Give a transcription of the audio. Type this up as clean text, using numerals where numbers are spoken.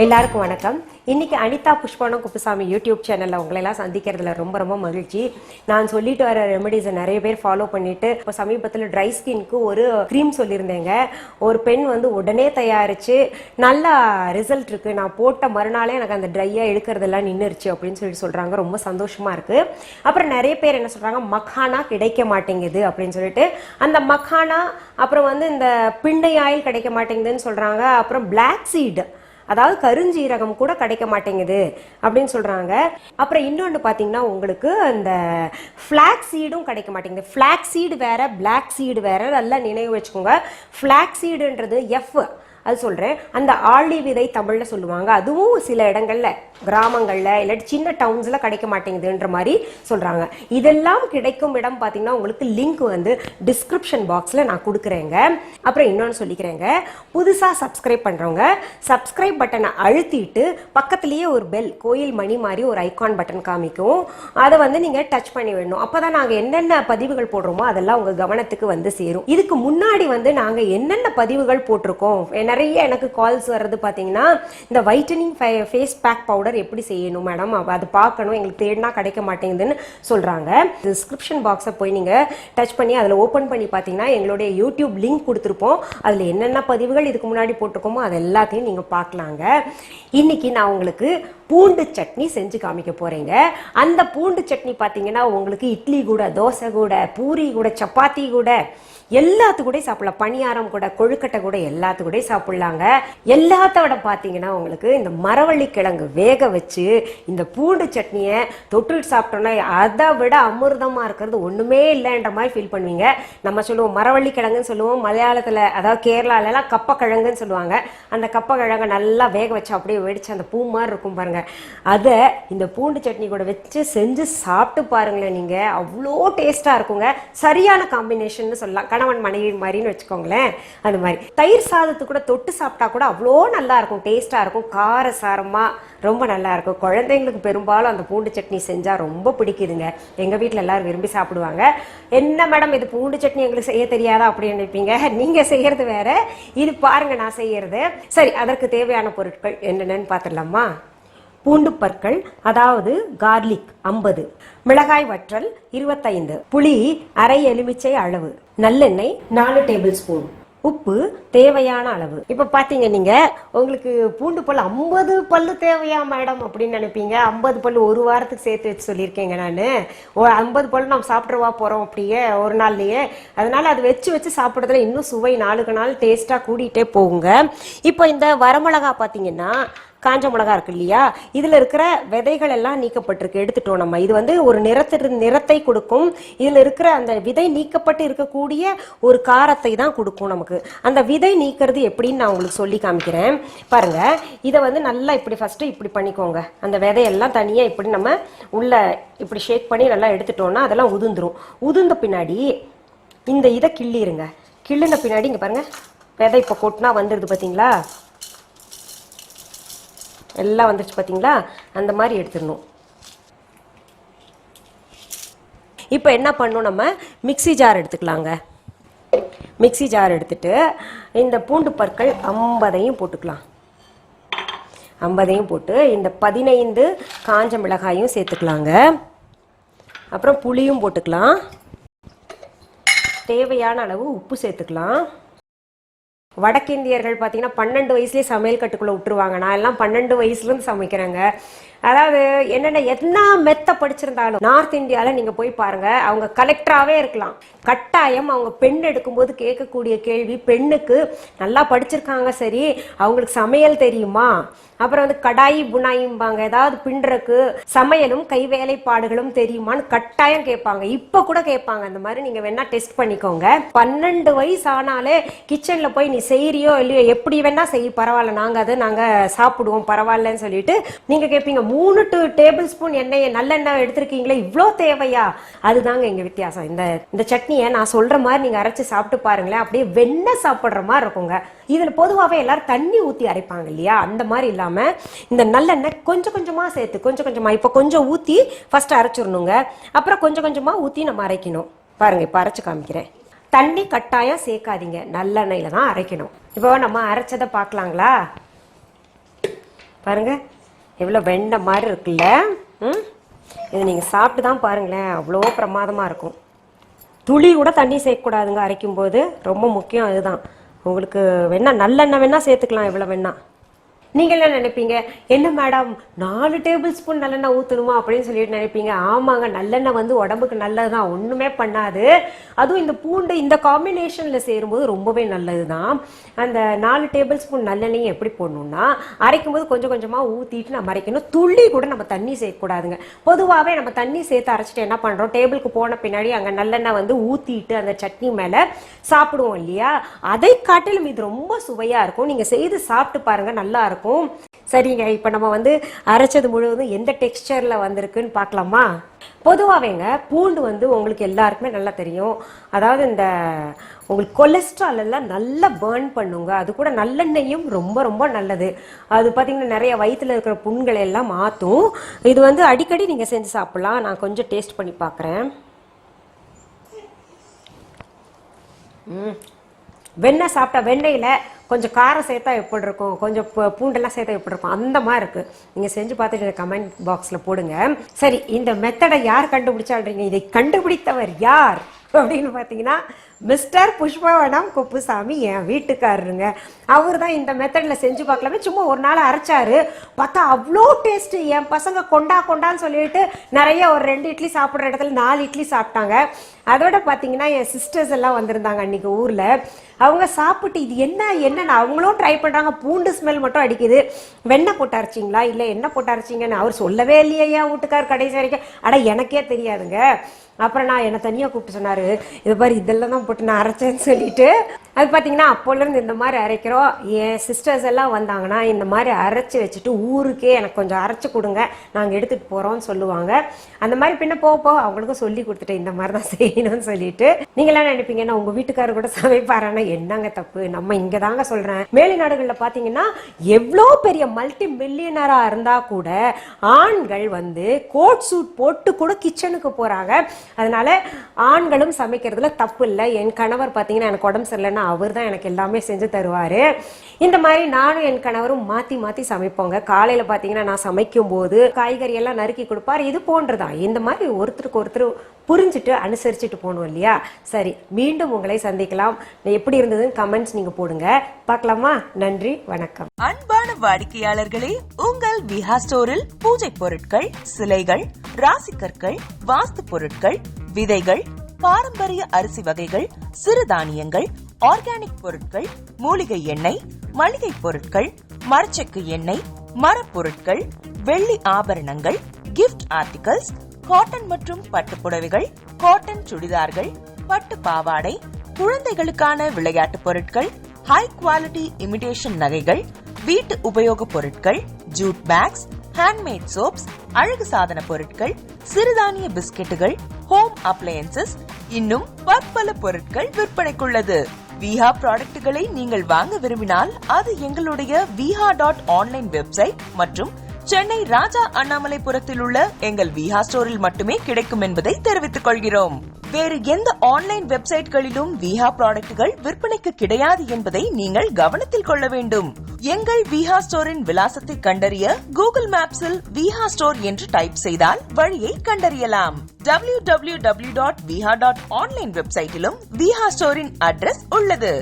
எல்லாருக்கும் வணக்கம். இன்னைக்கு அனிதா குப்புசாமி யூடியூப் சேனல்ல உங்களை எல்லாம் சந்திக்கிறதுல ரொம்ப மகிழ்ச்சி. நான் சொல்லிட்டு வர ரெமெடிஸை நிறைய பேர் ஃபாலோ பண்ணிட்டு இப்போ சமீபத்தில் ட்ரை ஸ்கின்க்கு ஒரு க்ரீம் சொல்லியிருந்தேங்க. ஒரு பெண் வந்து உடனே தயாரிச்சு நல்லா ரிசல்ட் இருக்கு, நான் போட்ட மறுநாளே எனக்கு அந்த ட்ரையா எடுக்கிறதெல்லாம் நின்றுச்சு அப்படின்னு சொல்றாங்க. ரொம்ப சந்தோஷமா இருக்கு. அப்புறம் நிறைய பேர் என்ன சொல்றாங்க, மக்கானா கிடைக்க மாட்டேங்குது அப்படின்னு சொல்லிட்டு அந்த மக்கானா, அப்புறம் வந்து இந்த பிண்டை ஆயில் கிடைக்க மாட்டேங்குதுன்னு சொல்றாங்க. அப்புறம் பிளாக் சீட், அதாவது கருஞ்சீரகம் கூட கிடைக்க மாட்டேங்குது அப்படின்னு சொல்றாங்க. அப்புறம் இன்னொன்று பார்த்தீங்கன்னா உங்களுக்கு இந்த ஃபிளாக் சீடும் கிடைக்க மாட்டேங்குது. ஃபிளாக் சீடு வேற, பிளாக் சீடு வேற, நல்லா நினைவு வச்சுக்கோங்க. ஃபிளாக் சீடுன்றது எஃப், அது சொல்றேன். அந்த ஆளி விதை தமிழ்ல சொல்லுவாங்க. அதுவும் சில இடங்கள்ல, கிராமங்கள்ல இல்லாட்டி சின்ன டவுன்ஸ்ல கிடைக்க மாட்டேங்குதுன்ற மாதிரி சொல்றாங்க. இதெல்லாம் கிடைக்கும் இடம் பார்த்தீங்கன்னா உங்களுக்கு லிங்க் வந்து டிஸ்கிரிப்ஷன் பாக்ஸ்ல நான் கொடுக்குறேங்க. அப்புறம் இன்னொன்று சொல்லிக்கிறேங்க, புதுசா சப்ஸ்கிரைப் பண்றவங்க சப்ஸ்கிரைப் பட்டனை அழுத்திட்டு பக்கத்திலேயே ஒரு பெல், கோயில் மணி மாதிரி ஒரு ஐகான் பட்டன் காமிக்கும். அதை வந்து நீங்க டச் பண்ணி விடணும். அப்பதான் நாங்க என்னென்ன பதிவுகள் போடுறோமோ அதெல்லாம் உங்க கவனத்துக்கு வந்து சேரும். இதுக்கு முன்னாடி வந்து நாங்க என்னென்ன பதிவுகள் போட்டிருக்கோம், நிறைய எனக்கு கால்ஸ் வர்றது பார்த்தீங்கன்னா, இந்த வைட்டனிங் ஃபேஸ் பேக் பவுடர் எப்படி செய்யணும் மேடம், அது பார்க்கணும், எங்களுக்கு தேடினா கிடைக்க மாட்டேங்குதுன்னு சொல்றாங்க. டிஸ்கிரிப்ஷன் பாக்ஸை போய் நீங்க டச் பண்ணி அதில் ஓப்பன் பண்ணி பார்த்தீங்கன்னா எங்களுடைய யூடியூப் லிங்க் கொடுத்துருப்போம். அதில் என்னென்ன பதிவுகள் இதுக்கு முன்னாடி போட்டிருக்கோமோ அது எல்லாத்தையும் நீங்க பார்க்கலாங்க. இன்னைக்கு நான் உங்களுக்கு பூண்டு சட்னி செஞ்சு காமிக்க போறேங்க. அந்த பூண்டு சட்னி பார்த்தீங்கன்னா உங்களுக்கு இட்லி கூட, தோசை கூட, பூரி கூட, சப்பாத்தி கூட, எல்லாத்து கூட சாப்பிடலாம். பணியாரம் கூட, கொழுக்கட்டை கூட, எல்லாத்து கூட சாப்பிடலாங்க. எல்லாத்தோட பார்த்தீங்கன்னா உங்களுக்கு இந்த மரவள்ளி கிழங்கு வேக வச்சு இந்த பூண்டு சட்னியை தொட்டுட்டு சாப்பிட்டோம்னா அதை விட அமிர்தமா இருக்கிறது ஒண்ணுமே இல்லைன்ற மாதிரி ஃபீல் பண்ணுவீங்க. நம்ம சொல்லுவோம் மரவள்ளி கிழங்குன்னு சொல்லுவோம், மலையாளத்துல அதாவது கேரளால எல்லாம் கப்பக்கிழங்குன்னு சொல்லுவாங்க. அந்த கப்பக்கிழங்கை நல்லா வேக வச்சு அப்படியே வெடிச்சு அந்த பூ மாதிரி இருக்கும் பாருங்க, அதை இந்த பூண்டு சட்னி கூட வச்சு செஞ்சு சாப்பிட்டு பாருங்களேன். நீங்க அவ்வளோ டேஸ்டா இருக்குங்க. சரியான காம்பினேஷன் சொல்லலாம், கணவன் மனைவி மாதிரின்னு வச்சுக்கோங்களேன். அது மாதிரி தயிர் சாதத்து கூட தொட்டு சாப்பிட்டா கூட அவ்வளோ நல்லா இருக்கும், டேஸ்டா இருக்கும், கார சாரமா ரொம்ப நல்லா இருக்கும். குழந்தைங்களுக்கு பெரும்பாலும் அந்த பூண்டு சட்னி செஞ்சா ரொம்ப பிடிக்குதுங்க. எங்க வீட்டில் எல்லாரும் விரும்பி சாப்பிடுவாங்க. என்ன மேடம் இது பூண்டு சட்னி எங்களுக்கு செய்ய தெரியாதா அப்படின்னு நினைப்பீங்க. நீங்க செய்யறது வேற, இது பாருங்க நான் செய்யறது. சரி, அதற்கு தேவையான பொருட்கள் என்னென்னு பார்த்துடலாமா? பூண்டு பற்கள், அதாவது கார்லிக் 50, மிளகாய் வற்றல் 25, புளி அரை எலுமிச்சை அளவு, நல்லெண்ணெய் 4 டேபிள் ஸ்பூன், உப்பு தேவையான அளவு. இப்ப பாத்தீங்க, நீங்க உங்களுக்கு பூண்டு பல்லு 50 பல்லு தேவையா மேடம் அப்படின்னு நினைப்பீங்க. 50 பல்லு ஒரு வாரத்துக்கு சேர்த்து வச்சு சொல்லியிருக்கேங்க நானு. 50 பல்லு நம்ம சாப்பிட்றவா போறோம் அப்படியே ஒரு நாள்லயே. அதனால அது வச்சு சாப்பிட்றதுல இன்னும் சுவை நாளுக்கு நாள் டேஸ்டா கூடிட்டே போகுங்க. இப்போ இந்த வரமிளகா பாத்தீங்கன்னா, காஞ்ச மிளகா இருக்கு இல்லையா, இதுல இருக்கிற விதைகள் எல்லாம் நீக்கப்பட்டிருக்கு, எடுத்துட்டோம் நம்ம. இது வந்து ஒரு நிறத்தை கொடுக்கும். இதுல இருக்கிற அந்த விதை நீக்கப்பட்டு இருக்கக்கூடிய ஒரு காரத்தை தான் கொடுக்கும் நமக்கு. அந்த விதை நீக்கிறது எப்படின்னு நான் உங்களுக்கு சொல்லி காமிக்கிறேன் பாருங்க. இதை வந்து நல்லா இப்படி ஃபர்ஸ்ட் இப்படி பண்ணிக்கோங்க. அந்த விதையெல்லாம் தனியா இப்படி நம்ம உள்ள இப்படி ஷேக் பண்ணி நல்லா எடுத்துட்டோம்னா அதெல்லாம் உதிர்ந்துரும். உதிர்ந்த பின்னாடி இந்த இதை கிள்ளிருங்க. கிள்ளின பின்னாடி இங்க பாருங்க, விதை இப்போ கொட்டினா வந்துடுது பார்த்தீங்களா, எல்லாம் வந்துருச்சு பார்த்தீங்களா, அந்த மாதிரி எடுத்துடணும். இப்போ என்ன பண்ணணும், நம்ம மிக்சி ஜார் எடுத்துக்கலாங்க. மிக்சி ஜார் எடுத்துட்டு இந்த பூண்டு பற்கள் 50ஐயும் போட்டுக்கலாம். 50ஐயும் போட்டு இந்த 15 காஞ்ச மிளகாயும் சேர்த்துக்கலாங்க. அப்புறம் புளியும் போட்டுக்கலாம். தேவையான அளவு உப்பு சேர்த்துக்கலாம். வடக்கிந்தியர்கள் பார்த்தீங்கன்னா 12 வயசுலேயே சமையல் கட்டுக்குள்ளே விட்டுருவாங்க. நான் எல்லாம் 12 வயசுலேருந்து சமைக்கிறேங்க. அதாவது என்ன மெத்த படிச்சிருந்தாலும் நார்த் இந்தியாவில் நீங்கள் போய் பாருங்க, அவங்க கலெக்டராகவே இருக்கலாம், கட்டாயம் அவங்க பெண் எடுக்கும்போது கேட்கக்கூடிய கேள்வி, பெண்ணுக்கு நல்லா படிச்சிருக்காங்க சரி, அவங்களுக்கு சமையல் தெரியுமா, அப்புறம் வந்து கடாயி புனாயிம்பாங்க, ஏதாவது பின்றக்கு சமையலும் கை வேலைப்பாடுகளும் தெரியுமான்னு கட்டாயம் கேட்பாங்க. இப்போ கூட கேட்பாங்க. அந்த மாதிரி நீங்கள் வேணா டெஸ்ட் பண்ணிக்கோங்க. 12 வயசு ஆனாலே கிச்சனில் போய் நீ செய்யறியோ இல்லையோ, எப்படி வேணா செய், பரவாயில்ல, நாங்கள் சாப்பிடுவோம் பரவாயில்லன்னு சொல்லிட்டு நீங்கள் கேட்பீங்க. 3 டேபிள் ஸ்பூன் எண்ணெய், நல்லெண்ணெய் எடுத்திருக்கீங்களே, இவ்வளோ தேவையா? அதுதாங்க எங்க வித்தியாசம். இந்த சட்னியை நான் சொல்ற மாதிரி நீங்க அரைச்சு சாப்பிட்டு பாருங்களேன், அப்படியே வெண்ணெய் சாப்பிடுற மாதிரி இருக்குங்க. இதுல பொதுவாகவே எல்லாரும் தண்ணி ஊத்தி அரைப்பாங்க இல்லையா, அந்த மாதிரி இல்லாம இந்த நல்லெண்ணெய் கொஞ்சம் கொஞ்சமா சேர்த்து, கொஞ்சம் கொஞ்சமா இப்போ கொஞ்சம் ஊத்தி ஃபர்ஸ்ட் அரைச்சிடணுங்க. அப்புறம் கொஞ்சம் கொஞ்சமா ஊத்தி நம்ம அரைக்கணும். பாருங்க, இப்போ அரைச்சு காமிக்கிறேன். தண்ணி கட்டாயம் சேர்க்காதீங்க, நல்லெண்ணெயில தான் அரைக்கணும். இப்போ நம்ம அரைச்சதை பார்க்கலாங்களா? பாருங்க எவ்வளோ வெண்ணெய் மாதிரி இருக்குல்ல. இது நீங்கள் சாப்பிட்டு தான் பாருங்களேன், அவ்வளோ பிரமாதமாக இருக்கும். துளி கூட தண்ணி சேர்க்கக்கூடாதுங்க அரைக்கும் போது, ரொம்ப முக்கியம் அதுதான். உங்களுக்கு வெண்ணெய் நல்லெண்ணெய் வேணால் சேர்த்துக்கலாம், இவ்வளோ வெண்ணெய். நீங்கள் என்ன நினைப்பீங்க, என்ன மேடம் 4 டேபிள் ஸ்பூன் நல்லெண்ணெய் ஊற்றணுமா அப்படின்னு சொல்லிட்டு நினைப்பீங்க. ஆமாங்க, நல்லெண்ணெய் வந்து உடம்புக்கு நல்லது தான், ஒன்றுமே பண்ணாது. அதுவும் இந்த பூண்டு இந்த காம்பினேஷனில் சேரும்போது ரொம்பவே நல்லது தான். அந்த 4 டேபிள் ஸ்பூன் நல்லெண்ணெய் எப்படி போடணும்னா, அரைக்கும் போது கொஞ்சம் கொஞ்சமாக ஊற்றிட்டு நம்ம அரைக்கணும். துள்ளி கூட நம்ம தண்ணி சேர்க்கக்கூடாதுங்க. பொதுவாகவே நம்ம தண்ணி சேர்த்து அரைச்சிட்டு என்ன பண்ணுறோம், டேபிளுக்கு போன பின்னாடி அங்கே நல்லெண்ணெய் வந்து ஊற்றிட்டு அந்த சட்னி மேலே சாப்பிடுவோம் இல்லையா, அதை காட்டிலும் இது ரொம்ப சுவையாக இருக்கும். நீங்கள் செய்து சாப்பிட்டு பாருங்கள், நல்லா இருக்கும். சரிங்க, இப்போ நம்ம வந்து அரைச்சது முழுவதும் எந்த டெக்ஸ்டரில் வந்திருக்குன்னு பார்க்கலாமா? பொதுவாகவேங்க பூண்டு வந்து உங்களுக்கு எல்லாருக்குமே நல்லா தெரியும். அதாவது இந்த உங்களுக்கு கொலஸ்ட்ரால் எல்லாம் நல்லா பேர்ன் பண்ணுங்க. அது கூட நல்லெண்ணெயும் ரொம்ப ரொம்ப நல்லது. அது பார்த்தீங்கன்னா நிறைய வயிற்றில் இருக்கிற புண்களை எல்லாம் மாற்றும். இது வந்து அடிக்கடி நீங்கள் செஞ்சு சாப்பிட்லாம். நான் கொஞ்சம் டேஸ்ட் பண்ணி பார்க்குறேன். வெண்ணெய் சாப்பிட்டா வெண்ணெயில் கொஞ்சம் காரம் சேர்த்தா எப்படி இருக்கும், கொஞ்சம் பூண்டெல்லாம் சேர்த்தா எப்படி இருக்கும், அந்த மாதிரி இருக்குது. நீங்கள் செஞ்சு பார்த்துட்டு கமெண்ட் பாக்ஸில் போடுங்க. சரி, இந்த மெத்தடை யார் கண்டுபிடிச்சால்றீங்க, இதை கண்டுபிடித்தவர் யார் அப்படின்னு பார்த்தீங்கன்னா மிஸ்டர் புஷ்பவனம் குப்புசாமி, என் வீட்டுக்காரருங்க. அவர் தான் இந்த மெத்தடில் செஞ்சு பார்க்கலாமே, சும்மா ஒரு நாள் அரைச்சாரு, பார்த்தா அவ்வளோ டேஸ்ட்டு. என் பசங்க கொண்டான்னு சொல்லிட்டு நிறைய ஒரு 2 இட்லி சாப்பிட்ற இடத்துல 4 இட்லி சாப்பிட்டாங்க. அதோட பார்த்தீங்கன்னா என் சிஸ்டர்ஸ் எல்லாம் வந்திருந்தாங்க அன்றைக்கி ஊரில். அவங்க சாப்பிட்டு இது என்னன்னு அவங்களும் ட்ரை பண்ணுறாங்க. பூண்டு ஸ்மெல் மட்டும் அடிக்குது. வெண்ணெய் போட்டு அரைச்சிங்களா, இல்லை என்ன போட்டு அரைச்சிங்கன்னு அவர் சொல்லவே இல்லையா வீட்டுக்கார் கடைசி வரைக்கும். எனக்கே தெரியாதுங்க. அப்புறம் நான் என்னை தனியாக கூப்பிட்டு சொன்னார், இது மாதிரி இதெல்லாம் தான் போட்டு நான் அரைச்சேன்னு சொல்லிட்டு. அது பார்த்தீங்கன்னா அப்போலேருந்து இந்த மாதிரி அரைக்கிறோம். என் சிஸ்டர்ஸ் எல்லாம் வந்தாங்கன்னா இந்த மாதிரி அரைச்சி வச்சுட்டு ஊருக்கே எனக்கு கொஞ்சம் அரைச்சி கொடுங்க, நாங்கள் எடுத்துகிட்டு போகிறோம்னு சொல்லுவாங்க. அந்த மாதிரி பின்ன போக அவங்களுக்கும் சொல்லி கொடுத்துட்டேன் இந்த மாதிரி தான் செய்யணும்னு சொல்லிட்டு. நீங்களாம் நினைப்பீங்கன்னா உங்கள் வீட்டுக்காரர் கூட சமைப்பாரானா, என்னங்க தப்பு, நம்ம இங்கே தாங்க சொல்கிறேன். மேல்நாடுகளில் பார்த்தீங்கன்னா எவ்வளோ பெரிய மல்டி மில்லியனராக இருந்தால் கூட ஆண்கள் வந்து கோட் சூட் போட்டு கூட கிச்சனுக்கு போகிறாங்க. அதனால ஆண்களும் சமைக்கிறதுல தப்பு இல்லை. என் கணவர் பார்த்தீங்கன்னா எனக்கு உடம்பு சரியில்லைன்னா அவர் தான் எனக்கு எல்லாமே செஞ்சு தருவார். இந்த மாதிரி நானும் என் கணவரும் மாற்றி சமைப்போங்க. காலையில் பார்த்தீங்கன்னா நான் சமைக்கும் போது காய்கறி எல்லாம் நறுக்கி கொடுப்பார். இது போன்றதான். இந்த மாதிரி ஒருத்தருக்கு ஒருத்தர் புரிஞ்சுட்டு அனுசரிச்சுட்டு போகணும் இல்லையா? சரி, மீண்டும் உங்களை சந்திக்கலாம். எப்படி இருந்ததுன்னு கமெண்ட்ஸ் நீங்க போடுங்க, பார்க்கலாமா? நன்றி, வணக்கம். அன்பான வாடிக்கையாளர்களே, உங்கள் விஹா ஸ்டோரில் பூஜை பொருட்கள், சிலைகள், ராசிக்கற்கள், வாஸ்து பொருட்கள், விதைகள், பாரம்பரிய அரிசி வகைகள், சிறுதானியங்கள், ஆர்கானிக் பொருட்கள், மூலிகை எண்ணெய், மளிகை பொருட்கள், மரச்செக்கு எண்ணெய், மரப்பொருட்கள், வெள்ளி ஆபரணங்கள், கிஃப்ட் ஆர்டிகல்ஸ், காட்டன் மற்றும் பட்டு புடவைகள், காட்டன் சுடிதார்கள், பட்டு பாவாடை, குழந்தைகளுக்கான விளையாட்டு பொருட்கள், ஹை குவாலிட்டி இமிடேஷன் நகைகள், வீட்டு உபயோக பொருட்கள், ஜூட் பேக்ஸ், ஹேண்ட்மேட் சோப்ஸ், அழகு சாதன பொருட்கள், சிறுதானிய பிஸ்கெட்டுகள், ஹோம் அப்ளையன்சஸ், இன்னும் பற்பல பொருட்கள் விற்பனைக்குள்ளது. விஹா ப்ராடக்ட்களை நீங்கள் வாங்க விரும்பினால் அது எங்களுடைய viha.online வெப்சைட் மற்றும் சென்னை ராஜா அண்ணாமலைபுரத்தில் உள்ள எங்கள் விஹா ஸ்டோரில் மட்டுமே கிடைக்கும் என்பதை தெரிவித்துக் கொள்கிறோம். வேறு எந்த ஆன்லைன் வெப்சைட்களிலும் விஹா ப்ராடக்ட்கள் விற்பனைக்கு கிடையாது என்பதை நீங்கள் கவனத்தில் கொள்ள வேண்டும். எங்கள் விஹா ஸ்டோரின் விலாசத்தை கண்டறிய கூகுள் மேப்ஸில் விஹா ஸ்டோர் என்று டைப் செய்தால் வழியை கண்டறியலாம். www.viha.online வெப்சைட்டிலும் விஹா ஸ்டோரின் அட்ரஸ் உள்ளது.